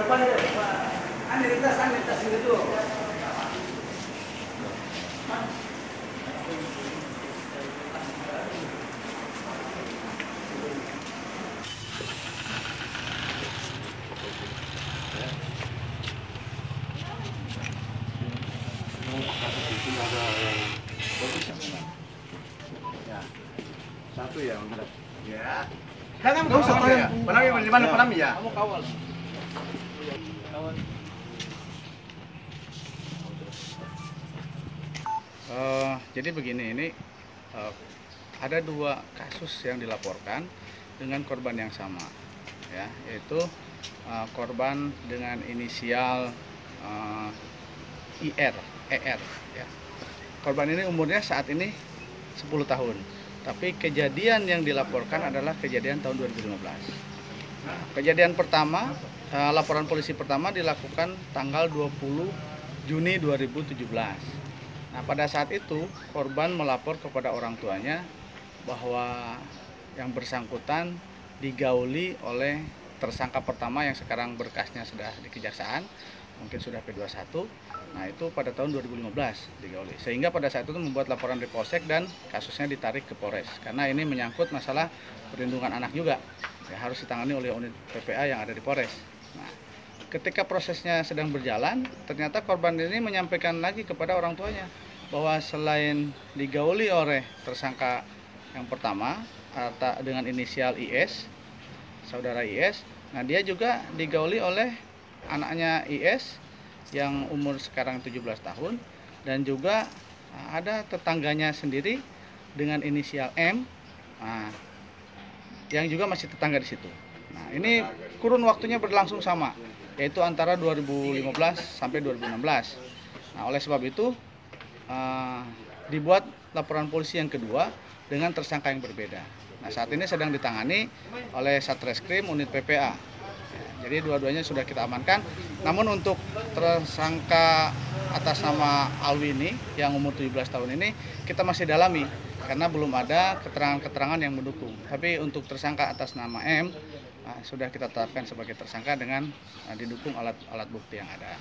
Analitas gitu. Ada yang bagus ya. Satu ya, ya. Jangan nggak usah ya. Penami di mana penami ya? Kamu kawal. Kawal. Jadi begini, ini ada dua kasus yang dilaporkan dengan korban yang sama, ya, yaitu korban dengan inisial IR, ER, ya. Korban ini umurnya saat ini 10 tahun, tapi kejadian yang dilaporkan adalah kejadian tahun 2015. Kejadian pertama, laporan polisi pertama dilakukan tanggal 20 Juni 2017. Nah, pada saat itu korban melapor kepada orang tuanya bahwa yang bersangkutan digauli oleh tersangka pertama yang sekarang berkasnya sudah di kejaksaan, mungkin sudah P21. Nah, itu pada tahun 2015 digauli. Sehingga pada saat itu membuat laporan di Polsek dan kasusnya ditarik ke Polres. Karena ini menyangkut masalah perlindungan anak juga. Ya, harus ditangani oleh unit PPA yang ada di Polres. Nah, ketika prosesnya sedang berjalan, ternyata korban ini menyampaikan lagi kepada orang tuanya bahwa selain digauli oleh tersangka yang pertama dengan inisial IS, saudara IS, nah dia juga digauli oleh anaknya IS yang umur sekarang 17 tahun dan juga ada tetangganya sendiri dengan inisial M, yang juga masih tetangga di situ. Nah, ini kurun waktunya berlangsung sama, yaitu antara 2015 sampai 2016. Nah, oleh sebab itu dibuat laporan polisi yang kedua dengan tersangka yang berbeda. Nah, saat ini sedang ditangani oleh Satreskrim unit PPA. Jadi dua-duanya sudah kita amankan. Namun untuk tersangka atas nama Alwi ini yang umur 17 tahun ini kita masih dalami karena belum ada keterangan-keterangan yang mendukung. Tapi untuk tersangka atas nama M sudah kita tetapkan sebagai tersangka dengan didukung alat bukti yang ada.